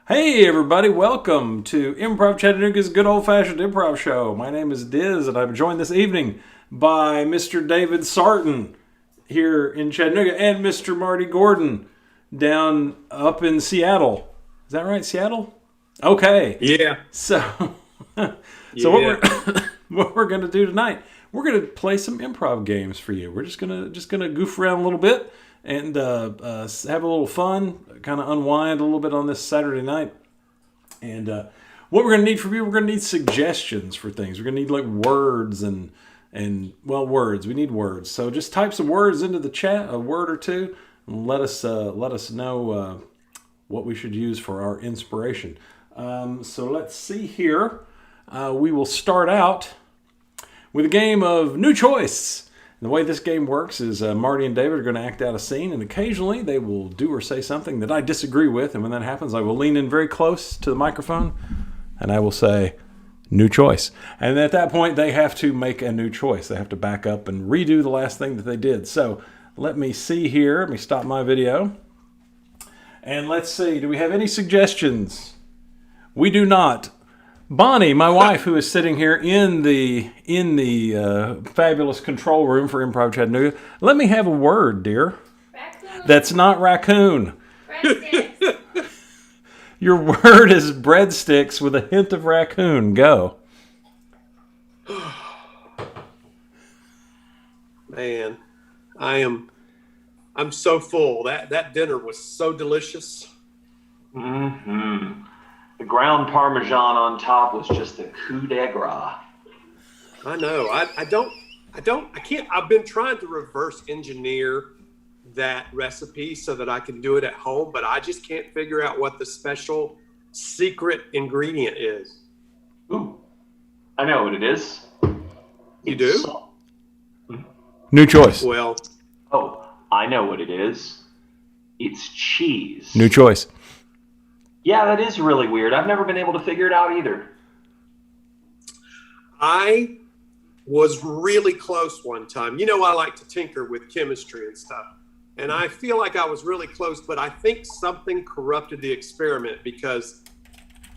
Hey everybody, welcome to Improv Chattanooga's good old-fashioned improv show. My name is Diz and I'm joined this evening by Mr. David Sarton here in Chattanooga and Mr. Marty Gordon down up in Seattle. Is that right, Seattle? Okay. Yeah. So, so Yeah. what we're going to do tonight, we're going to play some improv games for you. We're just gonna goof around a little bit and have a little fun, kind of unwind a little bit on this Saturday night. And what we're going to need from you, we're going to need suggestions for things. We're going to need like words and words. We need words. So just type some words into the chat, a word or two, and let us know what we should use for our inspiration. So let's see here. We will start out with a game of New Choice. And the way this game works is Marty and David are going to act out a scene, and occasionally they will do or say something that I disagree with. And when that happens, I will lean in very close to the microphone, and I will say, "New choice." And at that point, they have to make a new choice. They have to back up and redo the last thing that they did. So let me see here. Let me stop my video. And let's see. Do we have any suggestions? We do not. Bonnie, my wife, who is sitting here in the fabulous control room for Improv Chattanooga, let me have a word, dear. Raccoon. That's not raccoon. Breadsticks. Your word is breadsticks with a hint of raccoon. Go. Man, I'm so full. That dinner was so delicious. Mm-hmm. The ground Parmesan on top was just a coup de grace. I know. I can't. I've been trying to reverse engineer that recipe so that I can do it at home, but I just can't figure out what the special secret ingredient is. Ooh, I know what it is. You do? Salt. New choice. Well, Oh, I know what it is. It's cheese. New choice. Yeah, that is really weird. I've never been able to figure it out either. I was really close one time. You know, I like to tinker with chemistry and stuff. And I feel like I was really close, but I think something corrupted the experiment because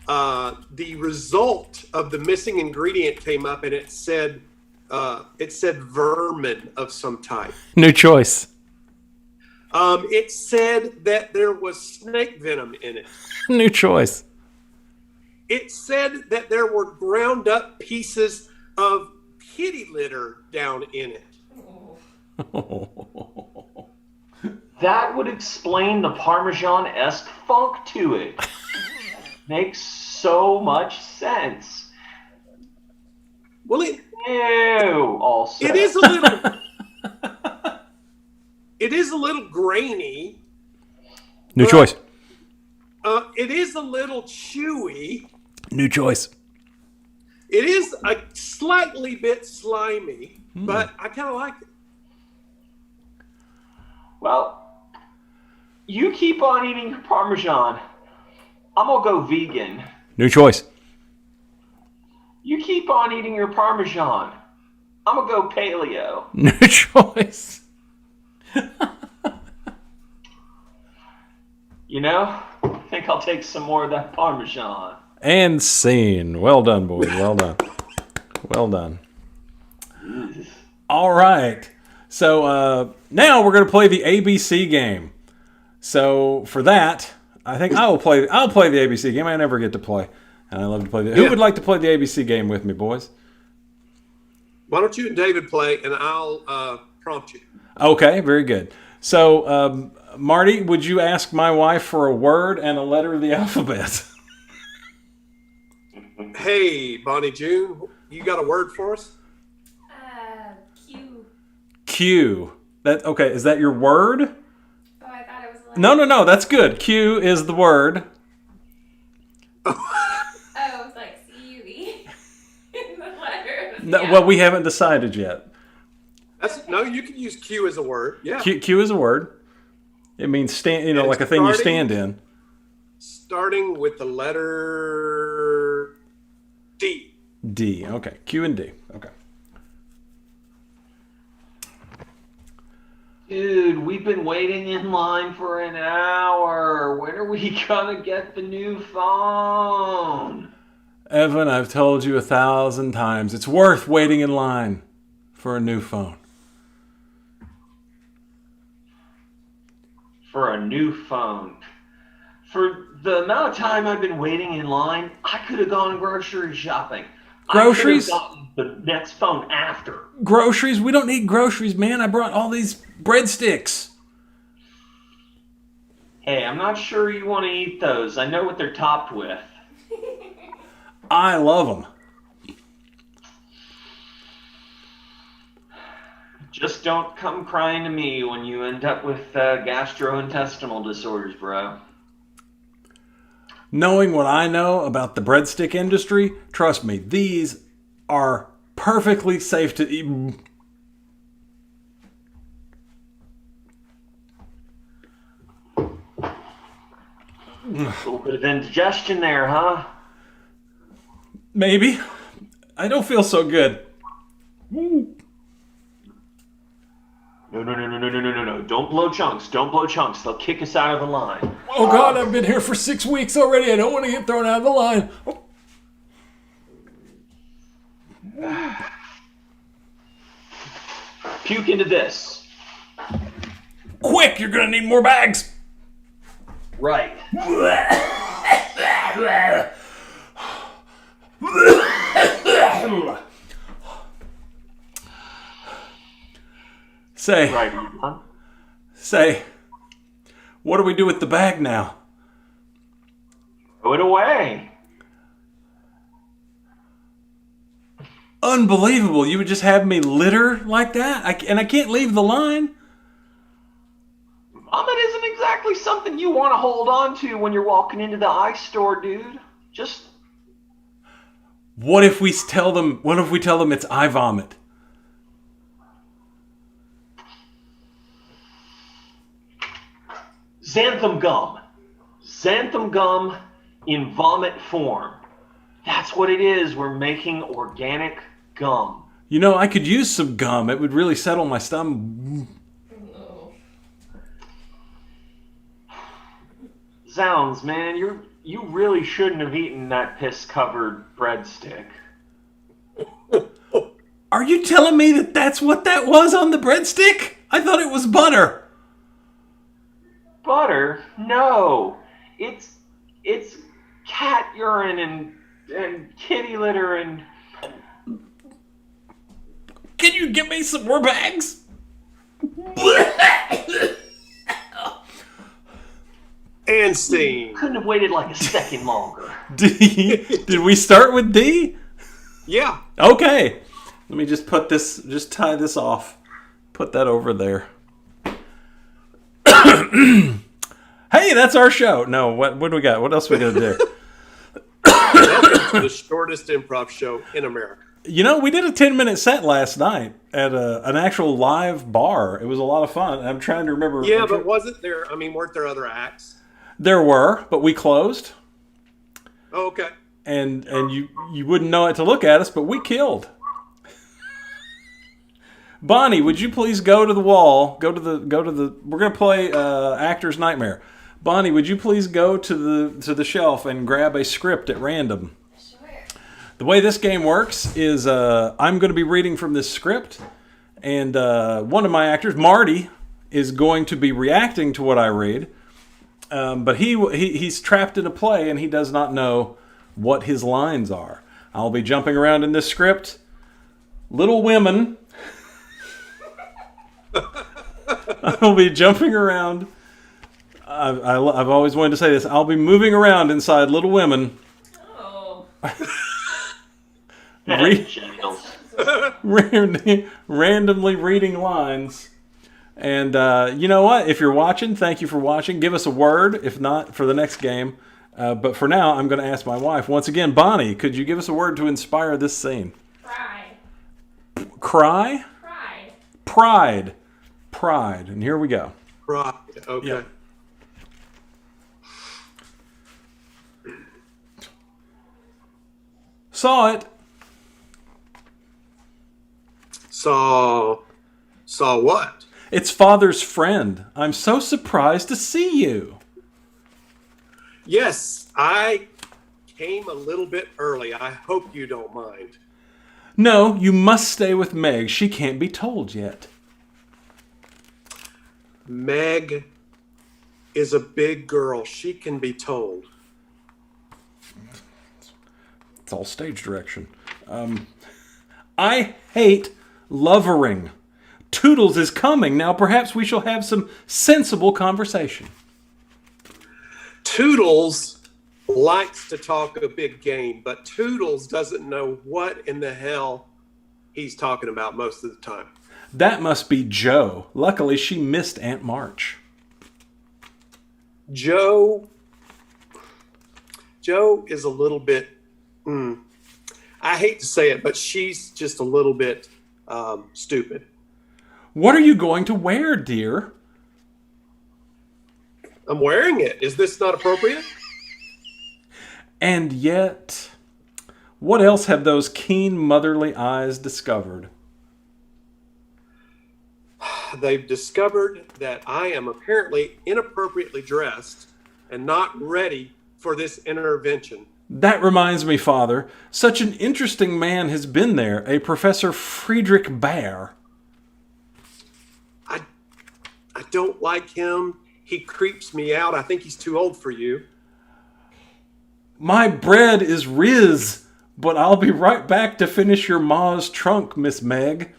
the result of the missing ingredient came up and it said vermin of some type. New choice. It said that there was snake venom in it. New choice. It said that there were ground up pieces of kitty litter down in it. That would explain the Parmesan-esque funk to it. Makes so much sense. Well, it Ew, also. is a little it is a little grainy. New But- choice. It is a little chewy. New choice. It is a slightly bit slimy, but I kind of like it. Well, you keep on eating your Parmesan. I'm going to go vegan. New choice. You keep on eating your Parmesan. I'm going to go paleo. New choice. You know, I think I'll take some more of that Parmesan. And scene. Well done, boys. Well done. Well done. All right. So now we're going to play the ABC game. So for that, I think I'll play the ABC game. I never get to play, and I love to play the. Who Yeah. would like to play the ABC game with me, boys? Why don't you and David play, and I'll prompt you. Okay, very good. So Marty, would you ask my wife for a word and a letter of the alphabet? Hey, Bonnie June, you got a word for us? Q. Q. That okay? Is that your word? Oh, I thought it was like. No. That's good. Q is the word. Oh, it was like C-U-E. In the letter. No, Yeah. well, we haven't decided yet. No, you can use Q as a word. Yeah. Q is a word. It means stand. And Like a thing you starting- stand in. Starting with the letter D. D. Okay. Q and D. Okay. Dude, we've been waiting in line for an hour. When are we gonna get the new phone? Evan, I've told you 1,000 times. It's worth waiting in line for a new phone. For a new phone. For the amount of time I've been waiting in line, I could have gone grocery shopping. Groceries? I could have gotten the next phone after. Groceries? We don't need groceries, man. I brought all these breadsticks. Hey, I'm not sure you want to eat those. I know what they're topped with. I love them. Just don't come crying to me when you end up with gastrointestinal disorders, bro. Knowing what I know about the breadstick industry, trust me, these are perfectly safe to eat. A little bit of indigestion there, huh? Maybe. I don't feel so good. No. Don't blow chunks. Don't blow chunks. They'll kick us out of the line. Oh God, I've been here for 6 weeks already. I don't want to get thrown out of the line. Puke into this. Quick, you're going to need more bags. Right. Say, Right, huh? say, what do we do with the bag now? Throw it away. Unbelievable. You would just have me litter like that? And I can't leave the line? Vomit isn't exactly something you want to hold on to when you're walking into the ice store, dude. Just... What if we tell them it's I vomit? Xanthan gum. Xanthan gum in vomit form. That's what it is. We're making organic gum. You know, I could use some gum. It would really settle my stomach. Zounds, man, you really shouldn't have eaten that piss-covered breadstick. Are you telling me that that's what that was on the breadstick? I thought it was butter. Butter? No. It's cat urine and kitty litter and... Can you give me some more bags? And scene. Couldn't have waited like a second longer. Did we start with D? Yeah. Okay. Let me just tie this off. Put that over there. Hey, that's our show. No, what do we got? What else are we going to do? Welcome to the shortest improv show in America. You know, we did a 10-minute set last night at an actual live bar. It was a lot of fun. I'm trying to remember. Yeah, but wasn't there, weren't there other acts? There were, but we closed. Oh, okay. And you wouldn't know it to look at us, but we killed. Bonnie, would you please go to the wall? Go to the. We're gonna play Actor's Nightmare. Bonnie, would you please go to the shelf and grab a script at random? Sure. The way this game works is I'm going to be reading from this script, and one of my actors, Marty, is going to be reacting to what I read. But he's trapped in a play, and he does not know what his lines are. I'll be jumping around in this script. Little Women. I'll be jumping around. I've always wanted to say this. I'll be moving around inside Little Women. Oh. Randomly reading lines. And you know what? If you're watching, thank you for watching. Give us a word, if not, for the next game. But for now, I'm going to ask my wife. Once again, Bonnie, could you give us a word to inspire this scene? Pride. Cry? Pride. Pride. Pride. And here we go. Right. Okay. Yep. Saw it. Saw what? It's Father's friend. I'm so surprised to see you. Yes, I came a little bit early. I hope you don't mind. No, you must stay with Meg. She can't be told yet. Meg is a big girl. She can be told. It's all stage direction. I hate lovering. Toodles is coming. Now perhaps we shall have some sensible conversation. Toodles likes to talk a big game, but Toodles doesn't know what in the hell he's talking about most of the time. That must be Joe. Luckily, she missed Aunt March. Joe is a little bit, I hate to say it, but she's just a little bit stupid. What are you going to wear, dear? I'm wearing it. Is this not appropriate? And yet, what else have those keen motherly eyes discovered? They've discovered that I am apparently inappropriately dressed and not ready for this intervention. That reminds me, Father, such an interesting man has been there, a Professor Friedrich Baer. I don't like him. He creeps me out. I think he's too old for you. My bread is riz, but I'll be right back to finish your ma's trunk, Miss Meg.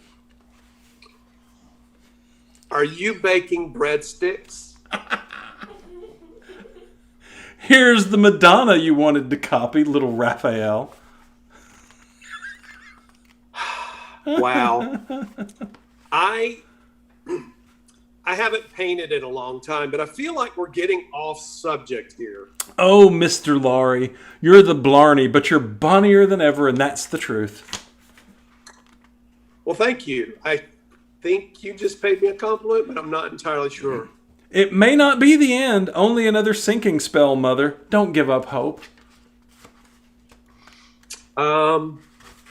Are you baking breadsticks? Here's the Madonna you wanted to copy, little Raphael. Wow. I haven't painted in a long time, but I feel like we're getting off subject here. Oh, Mr. Laurie, you're the Blarney, but you're bonnier than ever, and that's the truth. Well, thank you. I think you just paid me a compliment, but I'm not entirely sure. It may not be the end, only another sinking spell, Mother. Don't give up hope.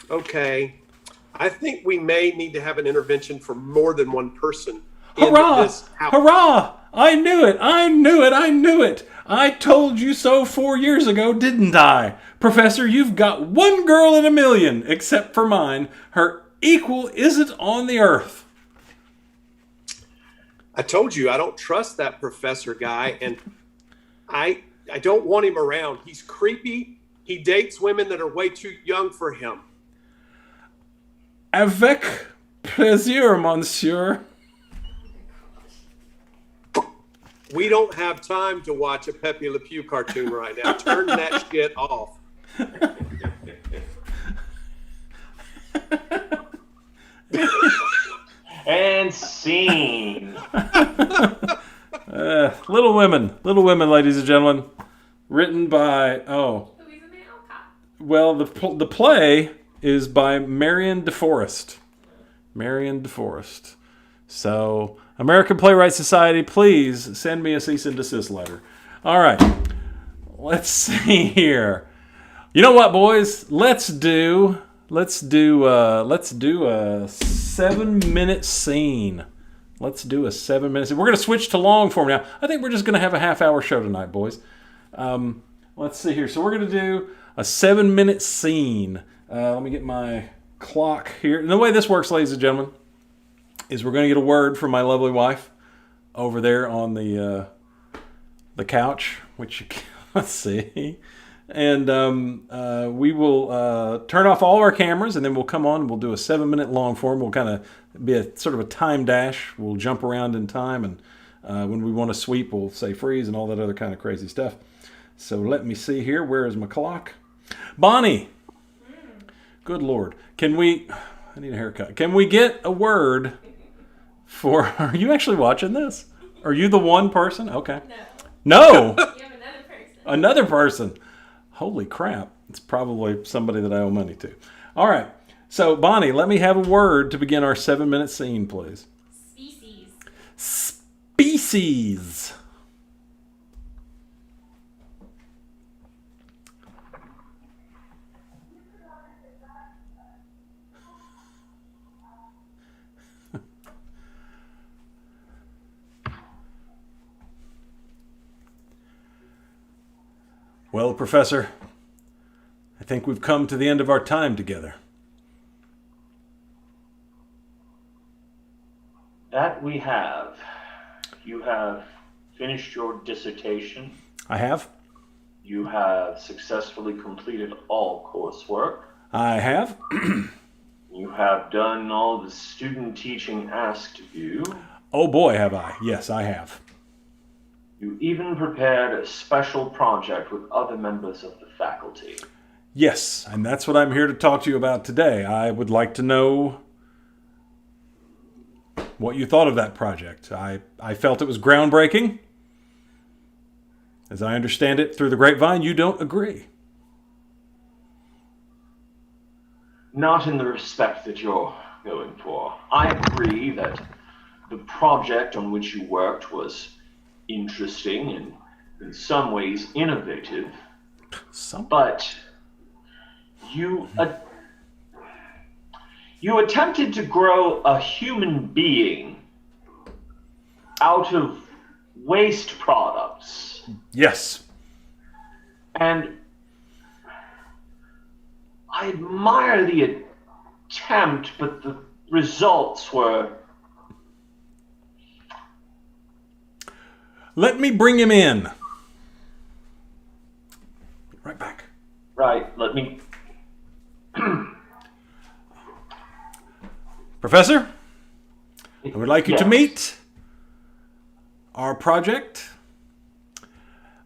Okay. I think we may need to have an intervention for more than one person. Hurrah! In this house. Hurrah! I knew it! I knew it! I knew it! I told you so 4 years ago, didn't I? Professor, you've got one girl in a million, except for mine. Her equal isn't on the earth. I told you I don't trust that professor guy, and I don't want him around. He's creepy. He dates women that are way too young for him. Avec plaisir, monsieur. We don't have time to watch a Pepe Le Pew cartoon right now. Turn that shit off. And scene. Little Women, ladies and gentlemen. Written by, Louisa May Alcott. well, the play is by Marion DeForest. Marion DeForest. So, American Playwright Society, please send me a cease and desist letter. All right, let's see here. You know what, boys? Let's do a 7-minute scene. Let's do a 7-minute scene. We're going to switch to long form now. I think we're just going to have a half-hour show tonight, boys. Let's see here. So we're going to do a 7-minute scene. Let me get my clock here. And the way this works, ladies and gentlemen, is we're going to get a word from my lovely wife over there on the couch, which you can, let's see. And we will turn off all our cameras, and then we'll come on and we'll do a 7-minute long form. We'll kind of be a sort of a time dash. We'll jump around in time, and when we want to sweep, we'll say freeze and all that other kind of crazy stuff. So let me see here. Where is my clock? Bonnie. Good Lord. I need a haircut. Can we get a word for, are you actually watching this? Are you the one person? Okay. No. No. You have another person. Another person. Holy crap. It's probably somebody that I owe money to. All right. So, Bonnie, let me have a word to begin our 7-minute scene, please. Species. Species. Well, Professor, I think we've come to the end of our time together. That we have. You have finished your dissertation. I have. You have successfully completed all coursework. I have. You have done all the student teaching asked of you. Oh boy, have I. Yes, I have. You even prepared a special project with other members of the faculty. Yes, and that's what I'm here to talk to you about today. I would like to know what you thought of that project. I felt it was groundbreaking. As I understand it through the grapevine, you don't agree. Not in the respect that you're going for. I agree that the project on which you worked was interesting and in some ways innovative, but you attempted to grow a human being out of waste products. Yes. And I admire the attempt, but the results were... Let me bring him in. Right back. Right, let me... Professor, I would like you to Yes. meet our project.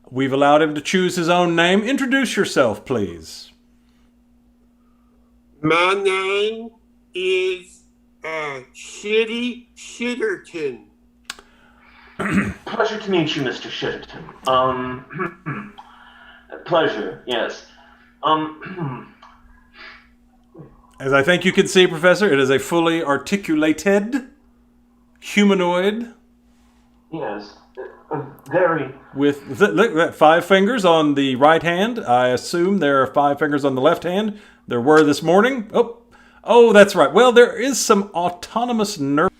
We've allowed him to choose his own name. Introduce yourself, please. My name is Shitty Shitterton. Pleasure to meet you, Mr. Shitterton. Pleasure, yes. As I think you can see, Professor, it is a fully articulated humanoid Yes, very... with, look, that 5 fingers on the right hand. I assume there are 5 fingers on the left hand. There were this morning. Oh, that's right. Well, there is some autonomous nerve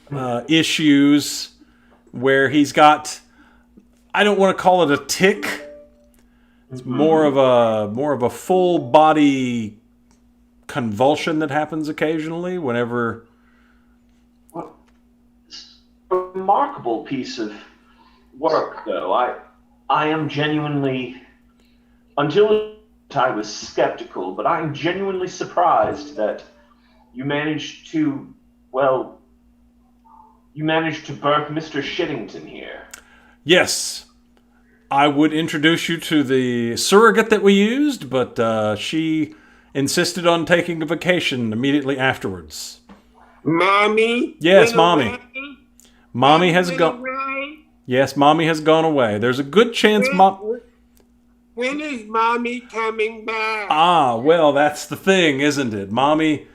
issues where he's got, I don't want to call it a tick. It's more of a full body convulsion that happens occasionally whenever. Well, it's a remarkable piece of work, though. I am genuinely, until I was skeptical, but I'm genuinely surprised that you managed to, well, you managed to birth Mr. Shittington here. Yes. I would introduce you to the surrogate that we used, but she insisted on taking a vacation immediately afterwards. Mommy? Yes, went Mommy. away? Mommy has Went gone. away? Yes, Mommy has gone away. There's a good chance When is Mommy coming back? Ah, well, that's the thing, isn't it? Mommy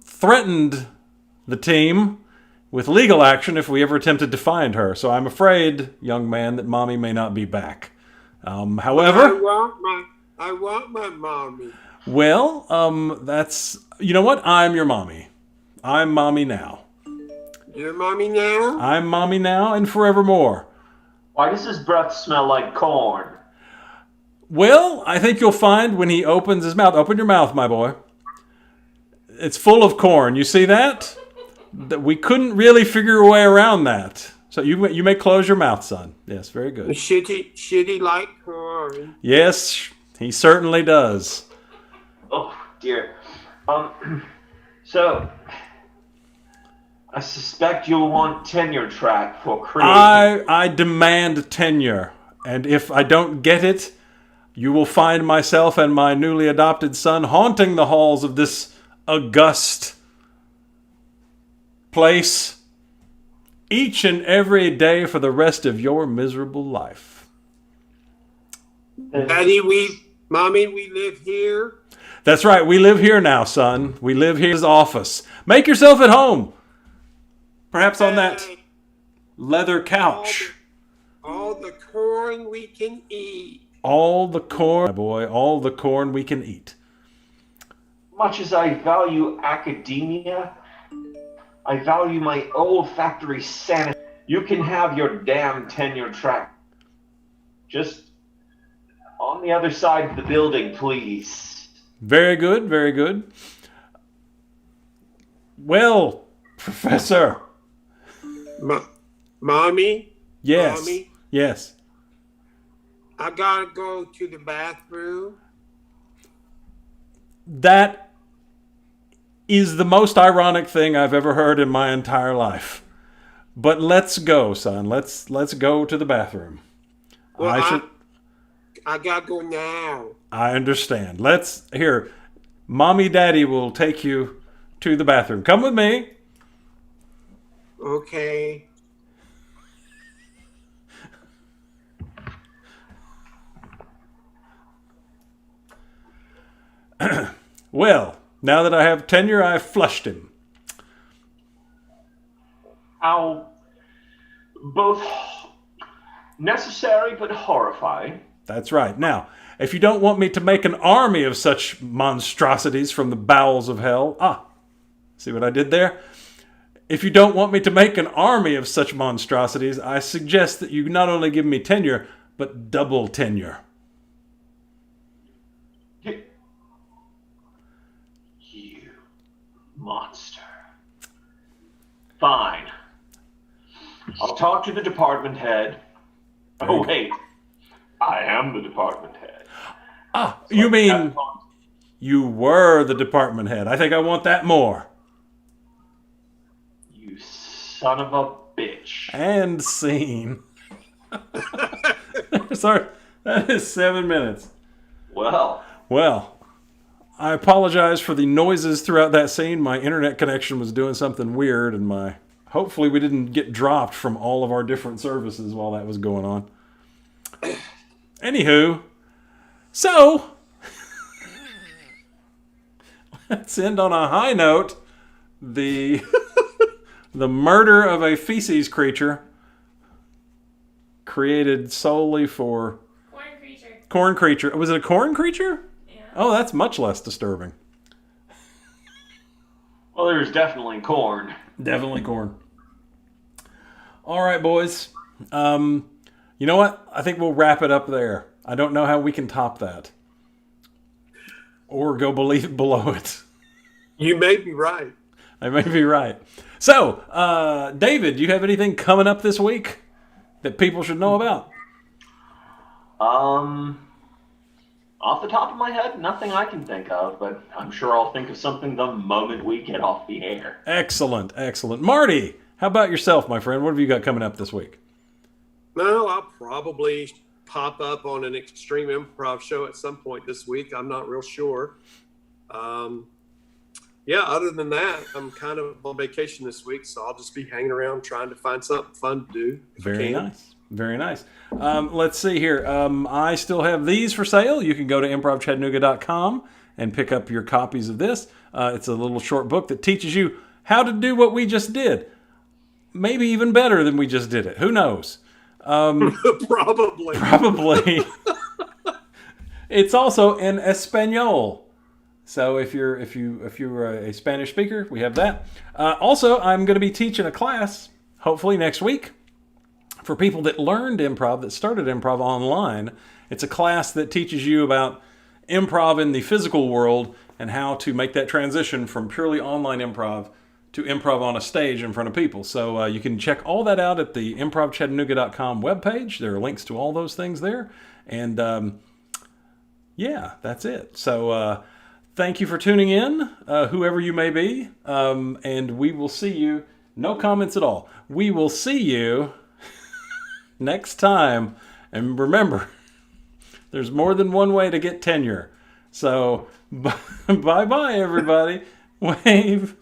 threatened the team with legal action if we ever attempted to find her. So I'm afraid, young man, that Mommy may not be back. However, I want my Mommy. well, that's, you know what? I'm your Mommy. I'm Mommy now. Your Mommy now? I'm Mommy now and forevermore. Why does his breath smell like corn? Well, I think you'll find when he opens his mouth. Open your mouth, my boy. It's full of corn. You see that? We couldn't really figure a way around that. So you may close your mouth, son. Yes, very good. Shitty like corn. Yes, he certainly does. Oh, dear. So, I suspect you'll want tenure track for creating... I demand tenure. And if I don't get it, you will find myself and my newly adopted son haunting the halls of this august place each and every day for the rest of your miserable life. Mommy, we live here. That's right. We live here now, son. We live here in his office. Make yourself at home. Perhaps on that leather couch. All the corn we can eat. All the corn, my boy, all the corn we can eat. Much as I value academia, I value my olfactory sanity. You can have your damn tenure track. Just On the other side of the building, please. Very good, very good. Well, Professor. Mommy? Yes. Mommy? Yes. I gotta go to the bathroom. That is the most ironic thing I've ever heard in my entire life. But let's go, son. Let's go to the bathroom. Well, I gotta go now. I understand. Here. Mommy, Daddy will take you to the bathroom. Come with me. Okay. Well, now that I have tenure, I've flushed him. How both necessary but horrifying. That's right. Now, if you don't want me to make an army of such monstrosities from the bowels of hell... see what I did there? If you don't want me to make an army of such monstrosities, I suggest that you not only give me tenure, but double tenure. You monster. Fine. I'll talk to the department head. Oh, wait. I am the department head. You mean you were the department head. I think I want that more. You son of a bitch. And scene. Sorry, that is 7 minutes. Well, I apologize for the noises throughout that scene. My internet connection was doing something weird, and hopefully we didn't get dropped from all of our different services while that was going on. Anywho, so let's end on a high note. The murder of a feces creature created solely for corn creature. Was it a corn creature? Yeah. Oh, that's much less disturbing. well, there's definitely corn. Definitely corn. All right, boys. You know what? I think we'll wrap it up there. I don't know how we can top that. Or go below it. You may be right. I may be right. So, David, do you have anything coming up this week that people should know about? Off the top of my head, nothing I can think of, but I'm sure I'll think of something the moment we get off the air. Excellent, excellent. Marty, how about yourself, my friend? What have you got coming up this week? No, I'll probably pop up on an extreme improv show at some point this week. I'm not real sure. Yeah, other than that, I'm kind of on vacation this week, so I'll just be hanging around trying to find something fun to do. Very nice. Very nice. Let's see here. I still have these for sale. You can go to improvchattanooga.com and pick up your copies of this. It's a little short book that teaches you how to do what we just did. Maybe even better than we just did it. Who knows? Probably. It's also in Espanol. So if you're a Spanish speaker, we have that. Also, I'm going to be teaching a class, hopefully next week, for people that learned improv, that started improv online. It's a class that teaches you about improv in the physical world and how to make that transition from purely online improv to improv on a stage in front of people. So you can check all that out at the improvchattanooga.com webpage. There are links to all those things there. And yeah, that's it. So thank you for tuning in, whoever you may be. And we will see you. No comments at all. We will see you next time. And remember, there's more than one way to get tenure. So bye-bye, everybody. Wave.